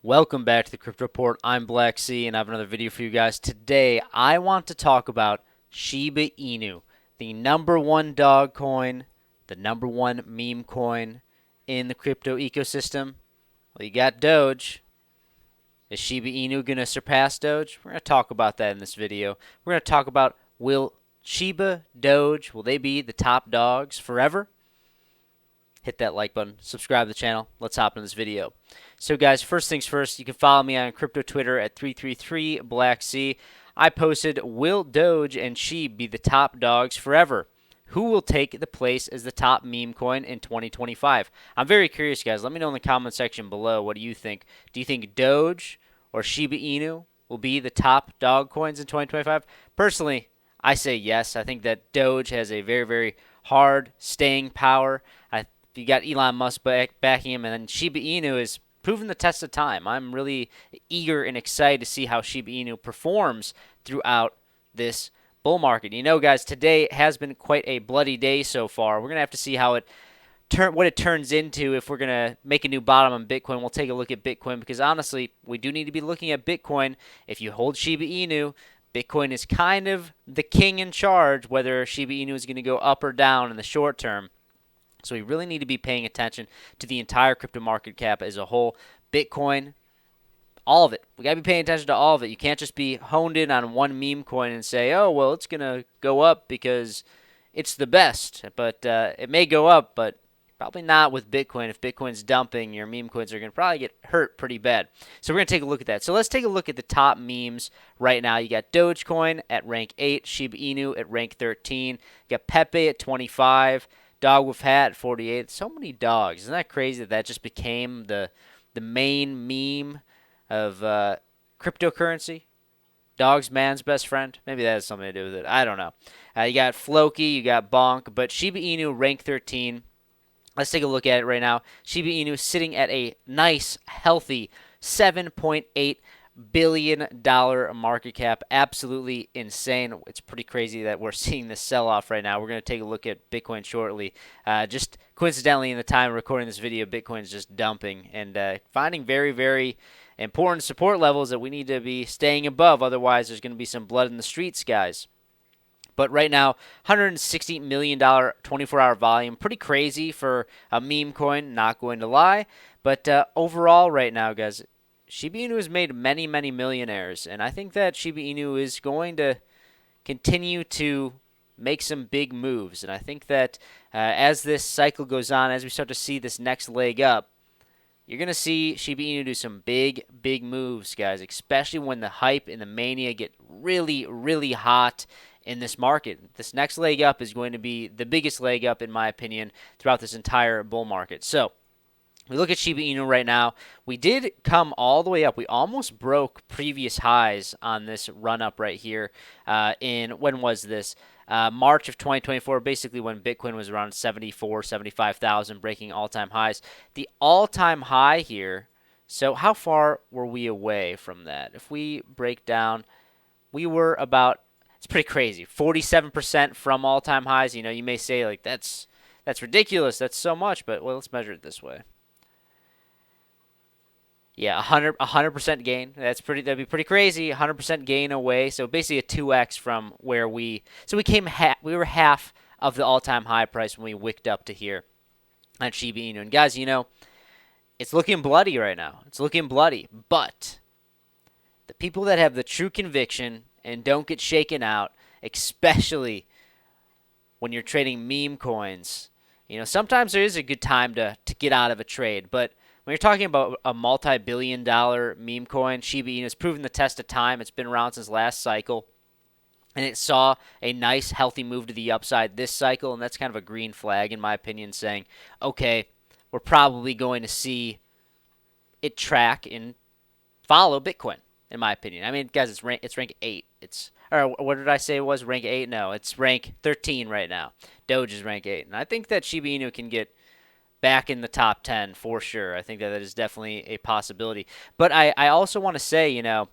Welcome back to the Crypto Report. I'm Black C, and I have another video for you guys. Today, I want to talk about Shiba Inu, the number one dog coin, the number one meme coin in the crypto ecosystem. Well, you got Doge. Is Shiba Inu going to surpass Doge? We're going to talk about that in this video. We're going to talk about, will Shiba, Doge, will they be the top dogs forever? Hit that like button, subscribe to the channel. Let's hop into this video. So guys, first things first, you can follow me on crypto Twitter at 333BlackC. I posted, will Doge and Shib be the top dogs forever? Who will take the place as the top meme coin in 2025? I'm very curious, guys. Let me know in the comment section below. What do you think? Do you think Doge or Shiba Inu will be the top dog coins in 2025? Personally, I say yes. I think that Doge has a very, very hard staying power. You got Elon Musk backing him, and then Shiba Inu is proven the test of time. I'm really eager and excited to see how Shiba Inu performs throughout this bull market. You know, guys, today has been quite a bloody day so far. We're gonna have to see how what it turns into if we're gonna make a new bottom on Bitcoin. We'll take a look at Bitcoin because honestly, we do need to be looking at Bitcoin. If you hold Shiba Inu, Bitcoin is kind of the king in charge, whether Shiba Inu is going to go up or down in the short term. So we really need to be paying attention to the entire crypto market cap as a whole. Bitcoin, all of it. We got to be paying attention to all of it. You can't just be honed in on one meme coin and say, oh, well, it's going to go up because it's the best. But it may go up, but probably not with Bitcoin. If Bitcoin's dumping, your meme coins are going to probably get hurt pretty bad. So we're going to take a look at that. So let's take a look at the top memes right now. You got Dogecoin at rank 8, Shiba Inu at rank 13. You got Pepe at 25. Dog with hat, 48. So many dogs. Isn't that crazy that that just became the main meme of cryptocurrency? Dog's man's best friend. Maybe that has something to do with it. I don't know. You got Floki, you got Bonk, but Shiba Inu rank 13. Let's take a look at it right now. Shiba Inu sitting at a nice, healthy $7.8 billion market cap. Absolutely insane. It's pretty crazy that we're seeing this sell-off right now. We're going to take a look at Bitcoin shortly. Just coincidentally, in the time of recording this video, Bitcoin's just dumping and finding very, very important support levels that we need to be staying above. Otherwise, there's going to be some blood in the streets, guys. But right now, $160 million 24-hour volume. Pretty crazy for a meme coin, not going to lie. But overall right now, guys, Shiba Inu has made many, many millionaires. And I think that Shiba Inu is going to continue to make some big moves. And I think that as this cycle goes on, as we start to see this next leg up, you're going to see Shiba Inu do some big, big moves, guys, especially when the hype and the mania get really, really hot in this market. This next leg up is going to be the biggest leg up, in my opinion, throughout this entire bull market. So we look at Shiba Inu right now. We did come all the way up. We almost broke previous highs on this run up right here when was this? March of 2024, basically when Bitcoin was around 74, 75,000, breaking all-time highs. The all-time high here, so how far were we away from that? If we break down, we were about, it's pretty crazy, 47% from all-time highs. You know, you may say, like, that's ridiculous, that's so much, but, well, let's measure it this way. Yeah, 100% gain. That'd be pretty crazy. 100% gain away. So basically a 2x from where we were half of the all-time high price when we wicked up to here on Shiba Inu. And guys, you know, it's looking bloody right now. It's looking bloody, but the people that have the true conviction and don't get shaken out, especially when you're trading meme coins, you know, sometimes there is a good time to get out of a trade, but when you're talking about a multi-billion-dollar meme coin, Shiba Inu has proven the test of time. It's been around since last cycle, and it saw a nice, healthy move to the upside this cycle, and that's kind of a green flag, in my opinion, saying, okay, we're probably going to see it track and follow Bitcoin, in my opinion. I mean, guys, it's rank 8. Or what did I say it was? Rank 8? No, it's rank 13 right now. Doge is rank 8, and I think that Shiba Inu can get back in the top 10 for sure. I think that is definitely a possibility. But I also want to say, you know,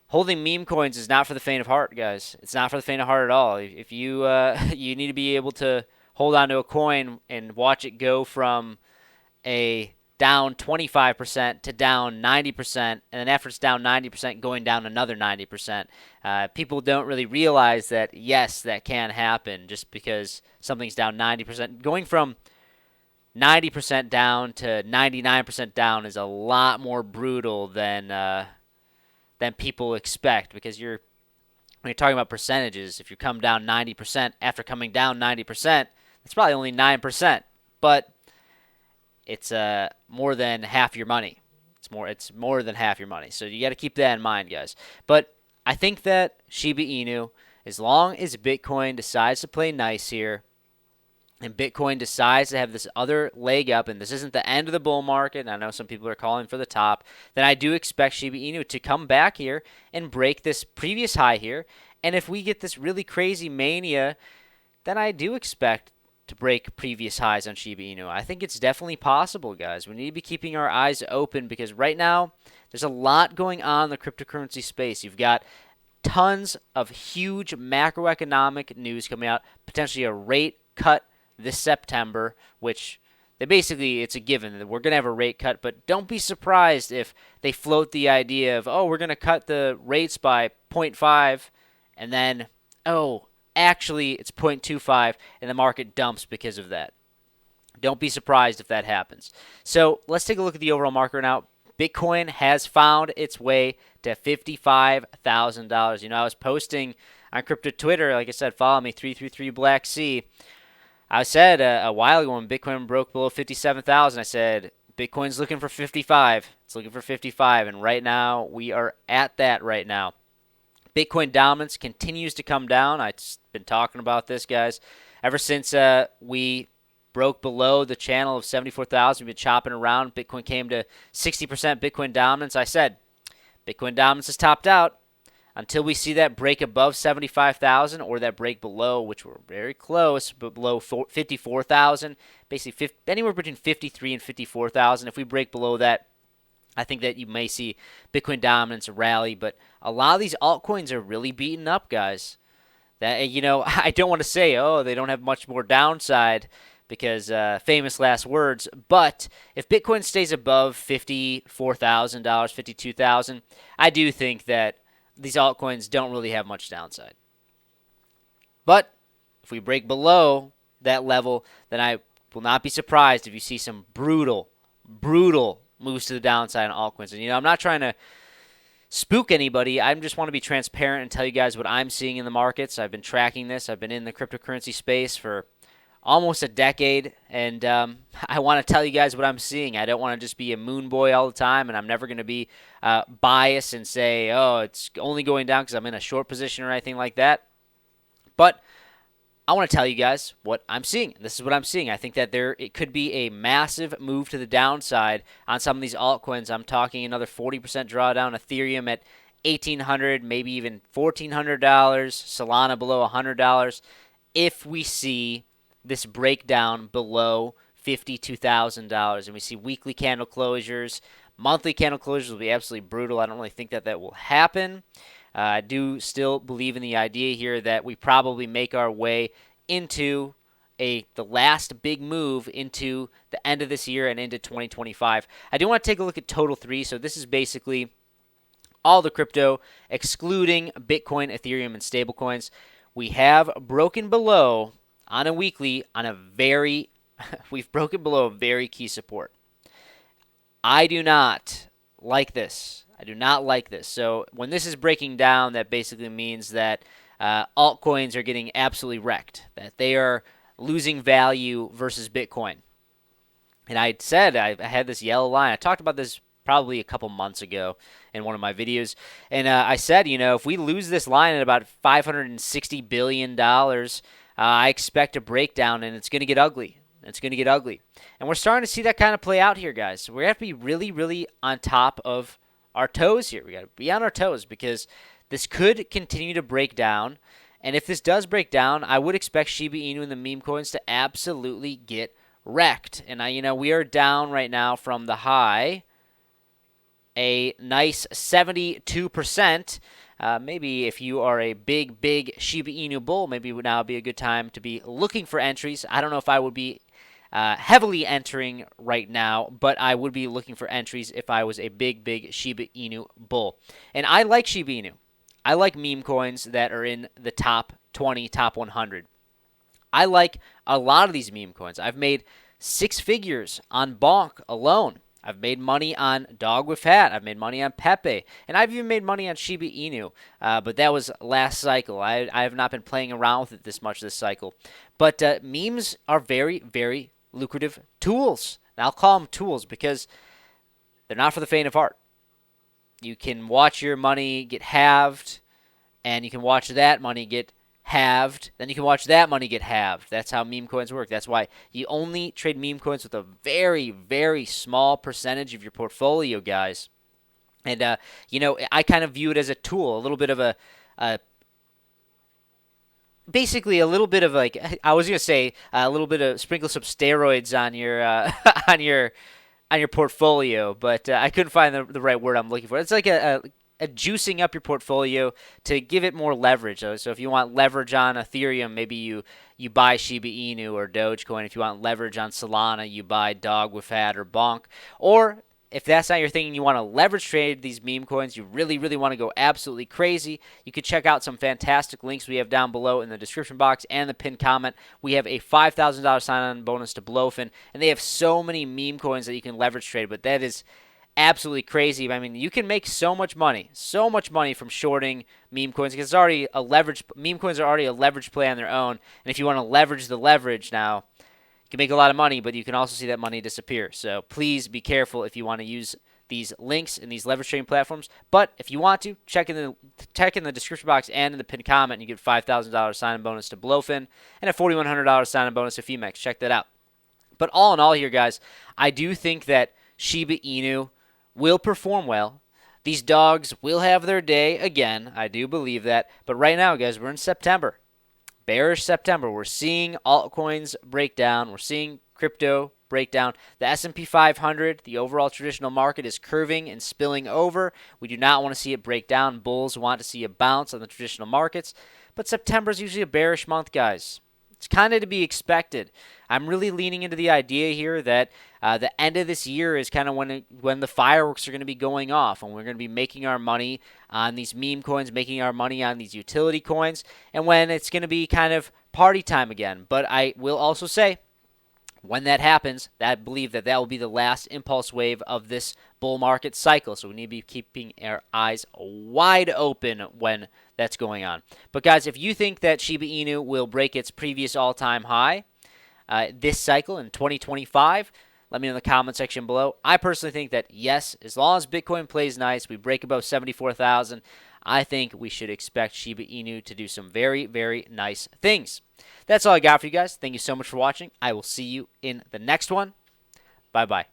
holding meme coins is not for the faint of heart, guys. It's not for the faint of heart at all. If you you need to be able to hold on to a coin and watch it go from a down 25% to down 90%, and then after it's down 90%, going down another 90%. People don't really realize that, yes, that can happen just because something's down 90%. Going from 90% down to 99% down is a lot more brutal than people expect, because when you're talking about percentages, if you come down 90% after coming down 90%, it's probably only 9%, but it's more than half your money. It's more than half your money. So you got to keep that in mind, guys. But I think that Shiba Inu, as long as Bitcoin decides to play nice here, and Bitcoin decides to have this other leg up, and this isn't the end of the bull market, and I know some people are calling for the top, then I do expect Shiba Inu to come back here and break this previous high here. And if we get this really crazy mania, then I do expect to break previous highs on Shiba Inu. I think it's definitely possible, guys. We need to be keeping our eyes open, because right now there's a lot going on in the cryptocurrency space. You've got tons of huge macroeconomic news coming out, potentially a rate cut this September, which it's a given that we're going to have a rate cut, but don't be surprised if they float the idea of, we're going to cut the rates by 0.5, and then, actually it's 0.25, and the market dumps because of that. Don't be surprised if that happens. So let's take a look at the overall market now. Bitcoin has found its way to $55,000. I was posting on crypto Twitter, like I said, follow me, 333 Black Sea. I said a while ago when Bitcoin broke below 57,000, I said Bitcoin's looking for 55. It's looking for 55, and right now we are at that right now. Bitcoin dominance continues to come down. I've been talking about this, guys, ever since we broke below the channel of 74,000. We've been chopping around. Bitcoin came to 60% Bitcoin dominance. I said Bitcoin dominance has topped out. Until we see that break above 75,000 or that break below, which we're very close, but below 54,000, basically anywhere between 53 and 54,000. If we break below that, I think that you may see Bitcoin dominance rally. But a lot of these altcoins are really beaten up, guys. That I don't want to say, they don't have much more downside, because famous last words. But if Bitcoin stays above $54,000, $52,000, I do think that these altcoins don't really have much downside. But if we break below that level, then I will not be surprised if you see some brutal moves to the downside on altcoins. And, I'm not trying to spook anybody. I just want to be transparent and tell you guys what I'm seeing in the markets. I've been tracking this. I've been in the cryptocurrency space for almost a decade, and I want to tell you guys what I'm seeing. I don't want to just be a moon boy all the time, and I'm never going to be biased and say, it's only going down because I'm in a short position or anything like that. But I want to tell you guys what I'm seeing. This is what I'm seeing. I think that it could be a massive move to the downside on some of these altcoins. I'm talking another 40% drawdown. Ethereum at $1,800, maybe even $1,400. Solana below $100. If we see this breakdown below $52,000, and we see weekly candle closures, monthly candle closures will be absolutely brutal. I don't really think that will happen. I do still believe in the idea here that we probably make our way into the last big move into the end of this year and into 2025. I do want to take a look at Total 3. So this is basically all the crypto, excluding Bitcoin, Ethereum, and stablecoins. We have broken below on a weekly, we've broken below a very key support. I do not like this. So when this is breaking down, that basically means that altcoins are getting absolutely wrecked, that they are losing value versus Bitcoin. And I said I had this yellow line. I talked about this probably a couple months ago in one of my videos. And I said, if we lose this line at about $560 billion, I expect a breakdown, and it's going to get ugly. And we're starting to see that kind of play out here, guys. So we have to be really, really on top of our toes here. We got to be on our toes, because this could continue to break down. And if this does break down, I would expect Shiba Inu and the meme coins to absolutely get wrecked. And we are down right now from the high, a nice 72%. Maybe if you are a big Shiba Inu bull, maybe would now be a good time to be looking for entries. I don't know if I would be heavily entering right now, but I would be looking for entries if I was a big Shiba Inu bull. And I like Shiba Inu. I like meme coins that are in the top 20, top 100. I like a lot of these meme coins. I've made 6 figures on bonk alone. I've made money on Dog with Hat. I've made money on Pepe. And I've even made money on Shiba Inu. But that was last cycle. I have not been playing around with it this much this cycle. But memes are very lucrative tools. And I'll call them tools because they're not for the faint of heart. You can watch your money get halved, and you can watch that money get halved, then you can watch that money get halved. That's how meme coins work. That's why you only trade meme coins with a very small percentage of your portfolio, guys. And I kind of view it as a tool, a little bit of basically a little bit of like, I was gonna say a little bit of sprinkle some steroids on your on your portfolio, but I couldn't find the right word I'm looking for. It's like a juicing up your portfolio to give it more leverage. So if you want leverage on Ethereum, maybe you buy Shiba Inu or Dogecoin. If you want leverage on Solana, you buy Dog with Hat or Bonk. Or if that's not your thing and you want to leverage trade these meme coins, you really want to go absolutely crazy, you can check out some fantastic links we have down below in the description box and the pinned comment. We have a $5,000 sign-on bonus to Blowfin, and they have so many meme coins that you can leverage trade, but that is absolutely crazy. I mean, you can make so much money from shorting meme coins because it's already a leverage. Meme coins are already a leverage play on their own, and if you want to leverage the leverage now, you can make a lot of money, but you can also see that money disappear. So please be careful if you want to use these links and these leverage trading platforms. But if you want to, check in the description box and in the pinned comment, and you get $5,000 sign-on bonus to Blowfin and a $4,100 sign-on bonus to Femex. Check that out. But all in all here, guys, I do think that Shiba Inu will perform well. These dogs will have their day again. I do believe that. But right now, guys, we're in September. Bearish September. We're seeing altcoins break down. We're seeing crypto break down. The S&P 500, the overall traditional market, is curving and spilling over. We do not want to see it break down. Bulls want to see a bounce on the traditional markets. But September is usually a bearish month, guys. It's kind of to be expected. I'm really leaning into the idea here that the end of this year is kind of when the fireworks are going to be going off, and we're going to be making our money on these meme coins, making our money on these utility coins, and when it's going to be kind of party time again. But I will also say, when that happens, I believe that will be the last impulse wave of this bull market cycle. So we need to be keeping our eyes wide open when that's going on. But guys, if you think that Shiba Inu will break its previous all-time high this cycle in 2025, let me know in the comment section below. I personally think that yes, as long as Bitcoin plays nice, we break above 74,000, I think we should expect Shiba Inu to do some very nice things. That's all I got for you guys. Thank you so much for watching. I will see you in the next one. Bye-bye.